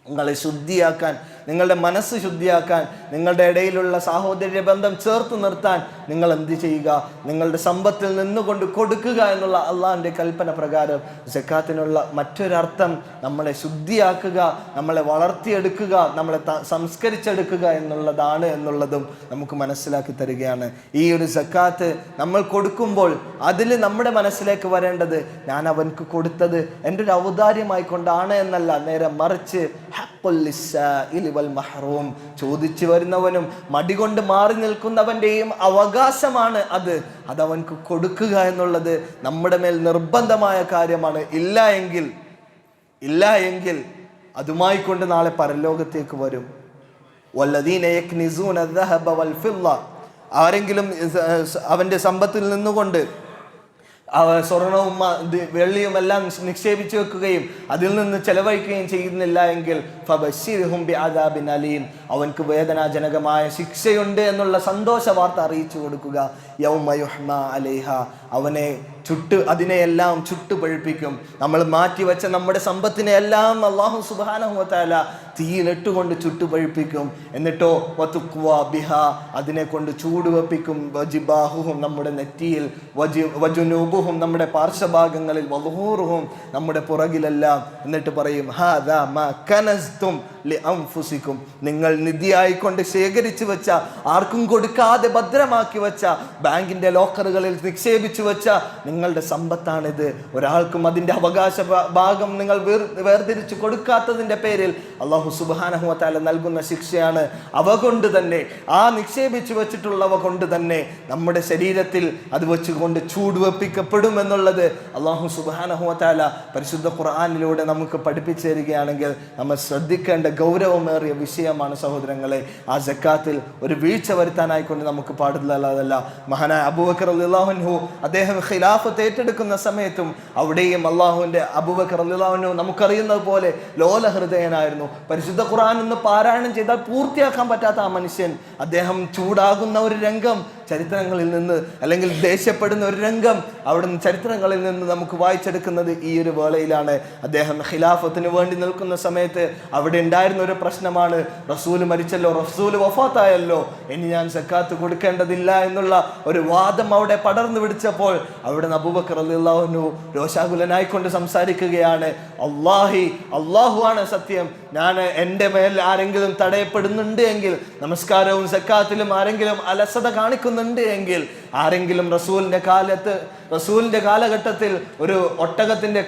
[SPEAKER 3] നിങ്ങളെ ശുദ്ധിയാക്കാൻ, നിങ്ങളുടെ മനസ്സ് ശുദ്ധിയാക്കാൻ, നിങ്ങളുടെ ഇടയിലുള്ള സാഹോദര്യ ബന്ധം ചേർത്ത് നിർത്താൻ നിങ്ങൾ എന്ത് ചെയ്യുക? നിങ്ങളുടെ സമ്പത്തിൽ നിന്നുകൊണ്ട് കൊടുക്കുക എന്നുള്ള അള്ളാഹിൻ്റെ കൽപ്പന പ്രകാരം സക്കാത്തിനുള്ള മറ്റൊരർത്ഥം നമ്മളെ ശുദ്ധിയാക്കുക, നമ്മളെ വളർത്തിയെടുക്കുക, നമ്മളെ സംസ്കരിച്ചെടുക്കുക എന്നുള്ളതാണ് എന്നുള്ളതും നമുക്ക് മനസ്സിലാക്കി തരികയാണ്. ഈ ഒരു സക്കാത്ത് നമ്മൾ കൊടുക്കുമ്പോൾ അതിൽ നമ്മുടെ മനസ്സിലേക്ക് വരേണ്ടത്, ഞാൻ അവൻക്ക് കൊടുത്തത് എൻ്റെ ഒരു ഔദാര്യമായി കൊണ്ടാണ് എന്നല്ല, നേരെ മറിച്ച് മഹ്റൂം, ചോദിച്ചു വരുന്നവനും മടികൊണ്ട് മാറി നിൽക്കുന്നവൻ്റെയും അവകാശമാണ് അതവൻക്ക് കൊടുക്കുക എന്നുള്ളത് നമ്മുടെ മേൽ നിർബന്ധമായ കാര്യമാണ്. ഇല്ല എങ്കിൽ അതുമായി കൊണ്ട് നാളെ പരലോകത്തേക്ക് വരും. വല്ലദീന യക്നിസൂന അദ്ദഹബ വൽ ഫിദ്ദ, ആരെങ്കിലും അവൻ്റെ സമ്പത്തിൽ നിന്നുകൊണ്ട് സ്വർണവും വെള്ളിയും എല്ലാം നിക്ഷേപിച്ചു വെക്കുകയും അതിൽ നിന്ന് ചെലവഴിക്കുകയും ചെയ്യുന്നില്ല എങ്കിൽ ഫബശ്ശിർഹും ബിഅദാബിൻ അലീം, അവൻക്ക് വേദനാജനകമായ ശിക്ഷയുണ്ട് എന്നുള്ള സന്തോഷ വാർത്ത അറിയിച്ചു കൊടുക്കുക. യൗമ യുഹ്മാ അലൈഹ, അവനെ അതിനെയെല്ലാം ചുട്ടുപഴുപ്പിക്കും. നമ്മൾ മാറ്റിവെച്ച നമ്മുടെ സമ്പത്തിനെ എല്ലാം അല്ലാഹു സുബ്ഹാനഹു വ തആല തീയിലിട്ടുകൊണ്ട് ചുട്ടുപഴുപ്പിക്കും. എന്നിട്ടോ വതുഖ്വാ ബിഹാ, അതിനെ കൊണ്ട് ചൂടുവെപ്പിക്കും. വജിബാഹുഹും, നമ്മുടെ നെറ്റിയിൽ, വജുനൂബുഹും, നമ്മുടെ പാർശ്വഭാഗങ്ങളിൽ, വളുഹൂറുഹും, നമ്മുടെ പുറകിലെല്ലാം. എന്നിട്ട് പറയും ഹാദാ മാ കനസ്തും ലിഅൻഫുസിക്കും, നിങ്ങൾ നിധിയായിക്കൊണ്ട് ശേഖരിച്ചു വെച്ച, ആർക്കും കൊടുക്കാതെ ഭദ്രമാക്കി വെച്ച, ബാങ്കിന്റെ ലോക്കറുകളിൽ നിക്ഷേപിച്ചു വെച്ച നിങ്ങളുടെ സമ്പത്താണിത്. ഒരാൾക്കും അതിൻ്റെ അവകാശ ഭാഗം നിങ്ങൾ വേർതിരിച്ചു കൊടുക്കാത്തതിൻ്റെ പേരിൽ അല്ലാഹു സുബ്ഹാനഹു വ തആല നൽകുന്ന ശിക്ഷയാണ്. അവ കൊണ്ട് തന്നെ, ആ നിക്ഷേപിച്ചു വെച്ചിട്ടുള്ളവ കൊണ്ട് തന്നെ നമ്മുടെ ശരീരത്തിൽ അത് വെച്ചുകൊണ്ട് ചൂടുവെപ്പിക്കപ്പെടും എന്നുള്ളത് അല്ലാഹു സുബ്ഹാനഹു വ തആല പരിശുദ്ധ ഖുർആനിലൂടെ നമുക്ക് പഠിപ്പിച്ചു തരികയാണെങ്കിൽ നമ്മൾ ശ്രദ്ധിക്കേണ്ട ഗൗരവമേറിയ വിഷയമാണ് സഹോദരങ്ങളെ. ആ സക്കാത്തിൽ ഒരു വീഴ്ച വരുത്താനായിക്കൊണ്ട് നമുക്ക് പാടില്ലതല്ല. മഹാനായ അബൂബക്കർ റളിയല്ലാഹു അൻഹു, അദ്ദേഹം ഖിലാഫത്ത് ഏറ്റെടുക്കുന്ന സമയത്തും അവിടെയും അള്ളാഹുവിൻ്റെ അബൂബക്കർ റളിയല്ലാഹു അൻഹു നമുക്കറിയുന്നത് പോലെ ലോലഹൃദയനായിരുന്നു. പരിശുദ്ധ ഖുർആൻ ഒന്ന് പാരായണം ചെയ്താൽ പൂർത്തിയാക്കാൻ പറ്റാത്ത ആ മനുഷ്യൻ, അദ്ദേഹം ചൂടാകുന്ന ഒരു രംഗം ചരിത്രങ്ങളിൽ നിന്ന്, അല്ലെങ്കിൽ ദേഷ്യപ്പെടുന്ന ഒരു രംഗം അവിടുന്ന് ചരിത്രങ്ങളിൽ നിന്ന് നമുക്ക് വായിച്ചെടുക്കുന്നത് ഈ ഒരു വേളയിലാണ്. അദ്ദേഹം ഖിലാഫത്തിന് വേണ്ടി നിൽക്കുന്ന സമയത്ത് അവിടെ ഉണ്ടായിരുന്ന ഒരു പ്രശ്നമാണ്, റസൂൽ മരിച്ചല്ലോ, റസൂൽ വഫാത്തായല്ലോ, ഇനി ഞാൻ സക്കാത്ത് കൊടുക്കേണ്ടതില്ല എന്നുള്ള ഒരു വാദം അവിടെ പടർന്നു പിടിച്ചപ്പോൾ അവിടെ അബൂബക്കർ റളിയല്ലാഹു അൻഹു രോഷാകുലനായിക്കൊണ്ട് സംസാരിക്കുകയാണ്, അല്ലാഹു ആണ് സത്യം, ഞാൻ എൻ്റെ മേൽ ആരെങ്കിലും തടയപ്പെടുന്നുണ്ട് എങ്കിൽ, നമസ്കാരവും സക്കാത്തിലും ആരെങ്കിലും അലസത കാണിക്കുന്നുണ്ട് എങ്കിൽ ആരെങ്കിലും റസൂലിന്റെ കാലഘട്ടത്തിൽ ഒരു ഒട്ടകത്തിന്റെ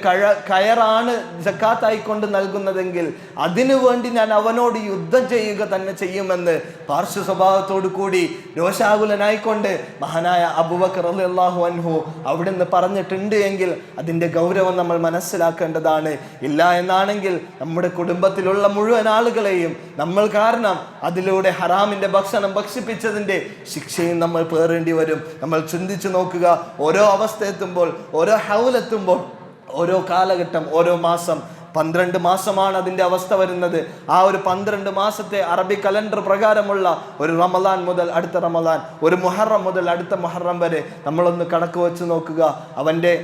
[SPEAKER 3] കയറാണ് സക്കാത്തായിക്കൊണ്ട് നൽകുന്നതെങ്കിൽ അതിനു വേണ്ടി ഞാൻ അവനോട് യുദ്ധം ചെയ്യുക തന്നെ ചെയ്യുമെന്ന് പാർശ്വ സ്വഭാവത്തോടു കൂടി രോഷാകുലനായിക്കൊണ്ട് മഹാനായ അബൂബക്കർ റളിയല്ലാഹു അൻഹു അവിടുന്ന് പറഞ്ഞിട്ടുണ്ട് എങ്കിൽ അതിന്റെ ഗൗരവം നമ്മൾ മനസ്സിലാക്കേണ്ടതാണ്. ഇല്ല എന്നാണെങ്കിൽ നമ്മുടെ കുടുംബത്തിലുള്ള മുഴുവൻ ആളുകളെയും നമ്മൾ കാരണം അതിലൂടെ ഹറാമിന്റെ ഭക്ഷണം ഭക്ഷിപ്പിച്ചതിന്റെ ശിക്ഷയും നമ്മൾ പേറേണ്ടി വരും. നമ്മൾ ചിന്തിച്ചു നോക്കുക, ഓരോ അവസ്ഥ എത്തുമ്പോൾ, ഓരോ ഹൗലെത്തുമ്പോൾ, ഓരോ കാലഘട്ടം, ഓരോ മാസം 12 മാസമാണ് അതിൻ്റെ അവസ്ഥ വരുന്നത്. ആ ഒരു 12 മാസത്തെ അറബി കലണ്ടർ പ്രകാരമുള്ള ഒരു റമദാൻ മുതൽ അടുത്ത റമദാൻ, ഒരു മുഹറം മുതൽ അടുത്ത മുഹറം വരെ നമ്മളൊന്ന് കണക്ക് വെച്ച് നോക്കുക. അവൻ്റെ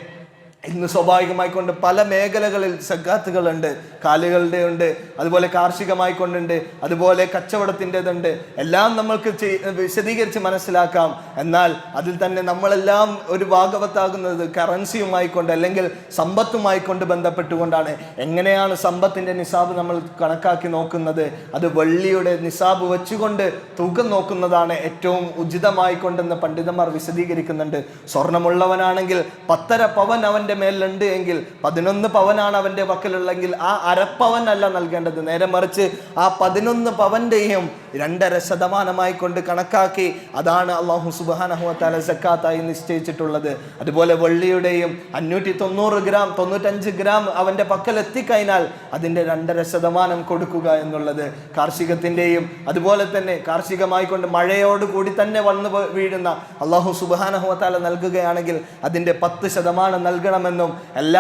[SPEAKER 3] ഇന്ന് സ്വാഭാവികമായിക്കൊണ്ട് പല മേഖലകളിൽ സക്കാത്തുകളുണ്ട്. കാലുകളുടെ ഉണ്ട്, അതുപോലെ കാർഷികമായിക്കൊണ്ടുണ്ട്, അതുപോലെ കച്ചവടത്തിൻ്റെതുണ്ട്. എല്ലാം നമ്മൾക്ക് വിശദീകരിച്ച് മനസ്സിലാക്കാം. എന്നാൽ അതിൽ തന്നെ നമ്മളെല്ലാം ഒരു ഭാഗവത്താകുന്നത് കറൻസിയുമായിക്കൊണ്ട് അല്ലെങ്കിൽ സമ്പത്തുമായിക്കൊണ്ട് ബന്ധപ്പെട്ടുകൊണ്ടാണ്. എങ്ങനെയാണ് സമ്പത്തിൻ്റെ നിസാബ് നമ്മൾ കണക്കാക്കി നോക്കുന്നത്? അത് വെള്ളിയുടെ നിസാബ് വെച്ചുകൊണ്ട് തൂക്കം നോക്കുന്നതാണ് ഏറ്റവും ഉചിതമായിക്കൊണ്ടെന്ന് പണ്ഡിതന്മാർ വിശദീകരിക്കുന്നുണ്ട്. സ്വർണമുള്ളവനാണെങ്കിൽ 10.5 പവൻ അവൻ്റെ മേലുണ്ട് എങ്കിൽ 11 പവനാണ് അവൻ്റെ പക്കലുള്ളെങ്കിൽ ആ അരപ്പവൻ അല്ല നൽകേണ്ടത്. നേരെ മറിച്ച് ആ 11 പവന്റെയും 2.5% കൊണ്ട് കണക്കാക്കി അതാണ് അല്ലാഹു സുബ്ഹാനഹു വ തആല സക്കാത്തായി നിശ്ചയിച്ചിട്ടുള്ളത്. അതുപോലെ വെള്ളിയുടെയും 590 ഗ്രാം 95 ഗ്രാം അവൻ്റെ പക്കൽ എത്തിക്കഴിഞ്ഞാൽ അതിൻ്റെ 2.5% കൊടുക്കുക എന്നുള്ളത്. കാർഷികത്തിൻ്റെയും അതുപോലെ തന്നെ കാർഷികമായിക്കൊണ്ട് മഴയോടുകൂടി തന്നെ വന്നു വീഴുന്ന അല്ലാഹു സുബ്ഹാനഹു വ തആല നൽകുകയാണെങ്കിൽ അതിൻ്റെ 10% നൽകണമെന്നും, അല്ല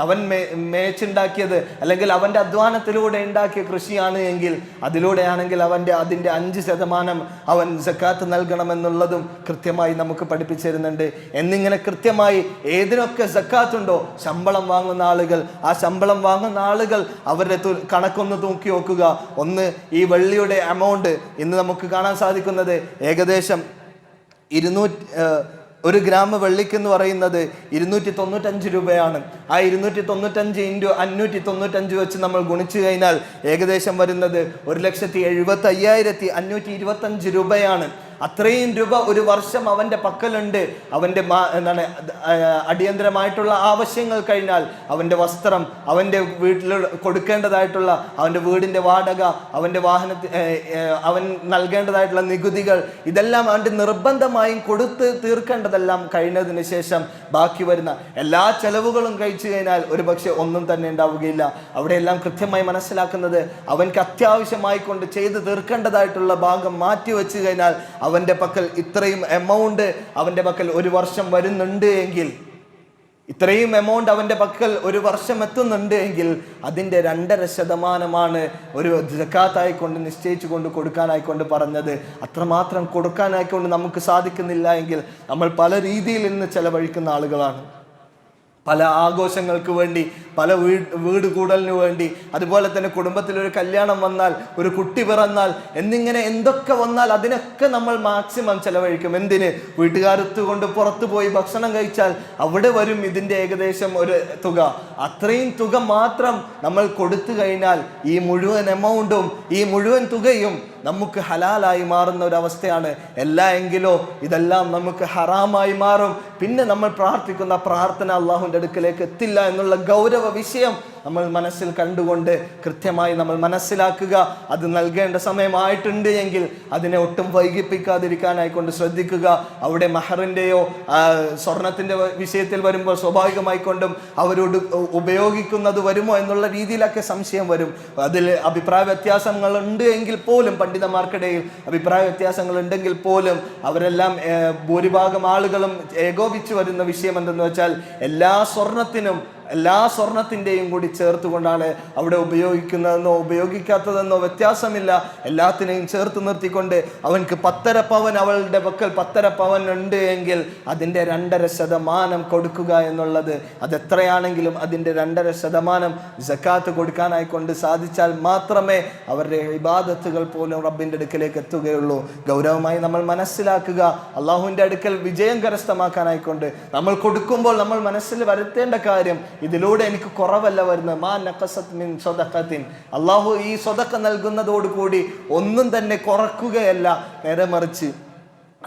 [SPEAKER 3] അവൻ മേച്ചുണ്ടാക്കിയത് അല്ലെങ്കിൽ അവൻ്റെ അധ്വാനത്തിലൂടെ ഉണ്ടാക്കിയ കൃഷിയാണ് എങ്കിൽ അതിലൂടെയാണെങ്കിൽ അതിൻ്റെ 5% അവൻ സക്കാത്ത് നൽകണമെന്നുള്ളതും കൃത്യമായി നമുക്ക് പഠിപ്പിച്ചു തരുന്നുണ്ട്. എന്നിങ്ങനെ കൃത്യമായി ഏതിനൊക്കെ സക്കാത്തുണ്ടോ, ശമ്പളം വാങ്ങുന്ന ആളുകൾ, ആ ശമ്പളം വാങ്ങുന്ന ആളുകൾ അവരുടെ കണക്കൊന്ന് തൂക്കി നോക്കുക. ഒന്ന്, ഈ വെള്ളിയുടെ എമൗണ്ട് ഇന്ന് നമുക്ക് കാണാൻ സാധിക്കുന്നത് ഏകദേശം 1 ഗ്രാം വെള്ളിക്ക് എന്ന് പറയുന്നത് 295 രൂപയാണ്. ആ 295 × 595 വെച്ച് നമ്മൾ ഗുണിച്ചു കഴിഞ്ഞാൽ ഏകദേശം വരുന്നത് 1,75,525 രൂപയാണ്. അത്രയും രൂപ ഒരു വർഷം അവൻ്റെ പക്കലുണ്ട്. അവൻ്റെ അടിയന്തരമായിട്ടുള്ള ആവശ്യങ്ങൾ കഴിഞ്ഞാൽ അവൻ്റെ വസ്ത്രം, അവൻ്റെ വീട്ടിൽ കൊടുക്കേണ്ടതായിട്ടുള്ള അവൻ്റെ വീടിൻ്റെ വാടക, അവൻ്റെ അവൻ നൽകേണ്ടതായിട്ടുള്ള നികുതികൾ, ഇതെല്ലാം അവൻ്റെ നിർബന്ധമായും കൊടുത്ത് തീർക്കേണ്ടതെല്ലാം കഴിഞ്ഞതിന് ശേഷം ബാക്കി വരുന്ന എല്ലാ ചെലവുകളും കഴിച്ചു കഴിഞ്ഞാൽ ഒരു പക്ഷെ ഒന്നും തന്നെ ഉണ്ടാവുകയില്ല. അവിടെയെല്ലാം കൃത്യമായി മനസ്സിലാക്കുന്നത് അവൻക്ക് അത്യാവശ്യമായി കൊണ്ട് ചെയ്ത് തീർക്കേണ്ടതായിട്ടുള്ള ഭാഗം മാറ്റി വെച്ച് കഴിഞ്ഞാൽ അവൻ്റെ പക്കൽ ഇത്രയും എമൗണ്ട് അവൻ്റെ പക്കൽ ഒരു വർഷം വരുന്നുണ്ട് എങ്കിൽ, ഇത്രയും എമൗണ്ട് അവൻ്റെ പക്കൽ ഒരു വർഷം എത്തുന്നുണ്ട് എങ്കിൽ അതിൻ്റെ 2.5% ഒരു സക്കാത്തായിക്കൊണ്ട് നിശ്ചയിച്ചു കൊണ്ട് കൊടുക്കാനായിക്കൊണ്ട് പറഞ്ഞത്. അത്രമാത്രം കൊടുക്കാനായിക്കൊണ്ട് നമുക്ക് സാധിക്കുന്നില്ല എങ്കിൽ നമ്മൾ പല രീതിയിൽ ഇന്ന് ചെലവഴിക്കുന്ന ആളുകളാണ്. പല ആഘോഷങ്ങൾക്ക് വേണ്ടി, പല വീട് കൂടലിന് വേണ്ടി, അതുപോലെ തന്നെ കുടുംബത്തിലൊരു കല്യാണം വന്നാൽ, ഒരു കുട്ടി പിറന്നാൽ, എന്നിങ്ങനെ എന്തൊക്കെ വന്നാൽ അതിനൊക്കെ നമ്മൾ മാക്സിമം ചെലവഴിക്കും. എന്തിന്? വീട്ടുകാരത്ത് കൊണ്ട് പുറത്തു പോയി ഭക്ഷണം കഴിച്ചാൽ അവിടെ വരും ഇതിൻ്റെ ഏകദേശം ഒരു തുക. അത്രയും തുക മാത്രം നമ്മൾ കൊടുത്തു കഴിഞ്ഞാൽ ഈ മുഴുവൻ എമൗണ്ടും ഈ മുഴുവൻ തുകയും നമുക്ക് ഹലാലായി മാറുന്ന ഒരവസ്ഥയാണ്. എല്ലാ എങ്കിലോ ഇതെല്ലാം നമുക്ക് ഹറാമായി മാറും. പിന്നെ നമ്മൾ പ്രാർത്ഥിക്കുന്ന പ്രാർത്ഥന അള്ളാഹുവിൻ്റെ അടുക്കലേക്ക് എത്തില്ല എന്നുള്ള ഗൗരവ വിഷയം നമ്മൾ മനസ്സിൽ കണ്ടുകൊണ്ട് കൃത്യമായി നമ്മൾ മനസ്സിലാക്കുക. അത് നൽകേണ്ട സമയമായിട്ടുണ്ട് എങ്കിൽ അതിനെ ഒട്ടും വൈകിപ്പിക്കാതിരിക്കാനായിക്കൊണ്ട് ശ്രദ്ധിക്കുക. അവിടെ മഹറിൻ്റെയോ സ്വർണത്തിൻ്റെ വിഷയത്തിൽ വരുമ്പോൾ സ്വാഭാവികമായിക്കൊണ്ടും അവരോട് ഉപയോഗിക്കുന്നത് വരുമോ എന്നുള്ള രീതിയിലൊക്കെ സംശയം വരും. അതിൽ അഭിപ്രായ വ്യത്യാസങ്ങൾ ഉണ്ട് എങ്കിൽ പോലും, പണ്ഡിതന്മാർക്കിടയിൽ അഭിപ്രായ വ്യത്യാസങ്ങൾ ഉണ്ടെങ്കിൽ പോലും അവരെല്ലാം ഭൂരിഭാഗം ആളുകളും ഏകോപിച്ചു വരുന്ന വിഷയം എന്തെന്ന് വെച്ചാൽ എല്ലാ സ്വർണത്തിൻ്റെയും കൂടി ചേർത്തുകൊണ്ടാണ് അവിടെ ഉപയോഗിക്കുന്നതെന്നോ ഉപയോഗിക്കാത്തതെന്നോ വ്യത്യാസമില്ല. എല്ലാത്തിനെയും ചേർത്ത് നിർത്തിക്കൊണ്ട് അവൻക്ക് 10.5 പവൻ അവളുടെ പക്കൽ 10.5 പവൻ ഉണ്ട് എങ്കിൽ അതിൻ്റെ 2.5% കൊടുക്കുക എന്നുള്ളത്, അതെത്രയാണെങ്കിലും അതിൻ്റെ 2.5% സക്കാത്ത് കൊടുക്കാനായിക്കൊണ്ട് സാധിച്ചാൽ മാത്രമേ അവരുടെ ഇബാദത്തുകൾ പോലും റബ്ബിൻ്റെ അടുക്കലേക്ക് എത്തുകയുള്ളൂ. ഗൗരവമായി നമ്മൾ മനസ്സിലാക്കുക. അള്ളാഹുവിൻ്റെ അടുക്കൽ വിജയം കരസ്ഥമാക്കാനായിക്കൊണ്ട് നമ്മൾ കൊടുക്കുമ്പോൾ നമ്മൾ മനസ്സിൽ വരുത്തേണ്ട കാര്യം, ഇതിലൂടെ എനിക്ക് കുറവല്ല വരുന്നത്. മാ നഖസത് മിൻ സദഖത്തിൻ, അള്ളാഹു ഈ സദഖ നൽകുന്നതോടുകൂടി ഒന്നും തന്നെ കുറക്കുകയല്ല, നേരെ മറിച്ച്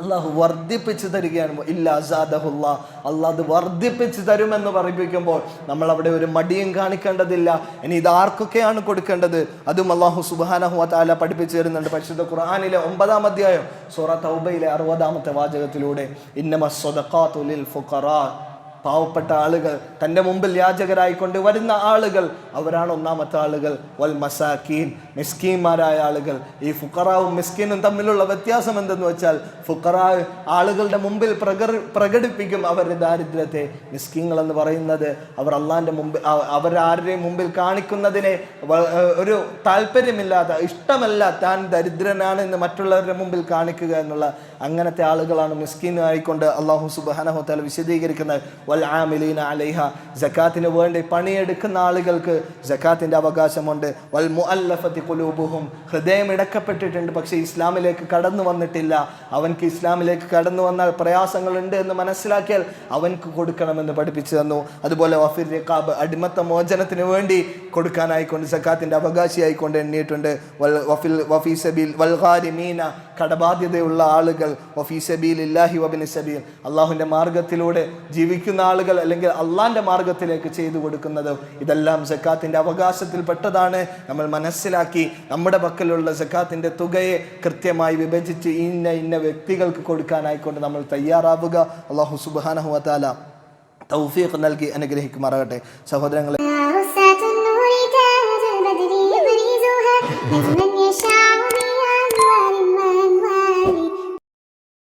[SPEAKER 3] അള്ളാഹു വർദ്ധിപ്പിച്ച് തരികയാണ്. ഇല്ലാ സാദഹുല്ലാ, അള്ളാഹ് അത് വർദ്ധിപ്പിച്ച് തരുമെന്ന് പറയിപ്പിക്കുമ്പോൾ നമ്മൾ അവിടെ ഒരു മടിയും കാണിക്കേണ്ടതില്ല. ഇനി ഇത് ആർക്കൊക്കെയാണ് കൊടുക്കേണ്ടത് അതും അള്ളാഹു സുബ്ഹാനഹു വ തആല പഠിപ്പിച്ചു തരുന്നുണ്ട്. പരിശുദ്ധ ഖുർആനിലെ 9-ാം അധ്യായം സൂറ തൗബയിലെ 60-ാമത്തെ വാചകത്തിലൂടെ ഇന്നമസ് സ്വദഖാതു ലിൽ ഫുഖറാ, പാവപ്പെട്ട ആളുകൾ, തൻ്റെ മുമ്പിൽ യാചകരായി കൊണ്ടുവരുന്ന ആളുകൾ, അവരാണ് ഒന്നാമത്തെ ആളുകൾ. വൽ മസാക്കീൻ, മിസ്കീന്മാരായ ആളുകൾ. ഈ ഫുഖറാവും മിസ്കീനും തമ്മിലുള്ള വ്യത്യാസം എന്തെന്ന് വെച്ചാൽ ഫുഖറാ ആളുകളുടെ മുമ്പിൽ പ്രകടിപ്പിക്കും അവരുടെ ദാരിദ്ര്യത്തെ. മിസ്കീങ്ങൾ എന്ന് പറയുന്നത് അവർ അള്ളാഹിൻ്റെ മുമ്പിൽ, അവരാരുടെയും മുമ്പിൽ കാണിക്കുന്നതിനെ ഒരു താല്പര്യമില്ലാത്ത, ഇഷ്ടമല്ല താൻ ദരിദ്രനാണ് എന്ന് മറ്റുള്ളവരുടെ മുമ്പിൽ കാണിക്കുക എന്നുള്ള അങ്ങനത്തെ ആളുകളാണ് മിസ്കീനായിക്കൊണ്ട് അള്ളാഹു സുബ്ഹാനഹു വ തആല വിശദീകരിക്കുന്നത്. വൽ ആമിലീന അലൈഹ, സകാത്തിന് വേണ്ടി പണിയെടുക്കുന്ന ആളുകൾക്ക് സകാത്തിന്റെ അവകാശമുണ്ട്. വൽ മുഅല്ലഫതി ഖുലൂബുഹും, ഹൃദയം ഇടക്കപ്പെട്ടിട്ടുണ്ട് പക്ഷേ ഇസ്ലാമിലേക്ക് കടന്നു വന്നിട്ടില്ല. അവൻക്ക് ഇസ്ലാമിലേക്ക് കടന്നു വന്നാൽ പ്രയാസങ്ങളുണ്ട് എന്ന് മനസ്സിലാക്കിയാൽ അവൻക്ക് കൊടുക്കണമെന്ന് പഠിപ്പിച്ചു തന്നു. അതുപോലെ വഫിർ റിഖാബ്, അടിമത്ത മോചനത്തിന് വേണ്ടി കൊടുക്കാനായിക്കൊണ്ട് സകാത്തിന്റെ അവകാശിയായിക്കൊണ്ട് എണ്ണിയിട്ടുണ്ട്. വഫീ സബീൽ വൽ ഗാരിമീന, കടബാധ്യതയുള്ള ആളുകൾ. വഫീ സബീലില്ലാഹി വബ്നി സബീൽ, അള്ളാഹുവിൻ്റെ മാർഗത്തിലൂടെ ജീവിക്കുന്ന ആളുകൾ, അല്ലെങ്കിൽ അള്ളാഹിൻ്റെ മാർഗത്തിലേക്ക് ചെയ്തു കൊടുക്കുന്നത്. ഇതെല്ലാം സക്കാത്തിൻ്റെ അവകാശത്തിൽ പെട്ടതാണ്. നമ്മൾ മനസ്സിലാക്കി നമ്മുടെ പക്കലുള്ള സക്കാത്തിൻ്റെ തുകയെ കൃത്യമായി വിഭജിച്ച് ഇന്ന വ്യക്തികൾക്ക് കൊടുക്കാനായിക്കൊണ്ട് നമ്മൾ തയ്യാറാവുക. അള്ളാഹു സുബ്ഹാനഹു വ തആല തൗഫീഖ് നൽകി അനുഗ്രഹിക്കുമാറാകട്ടെ. സഹോദരങ്ങളെ,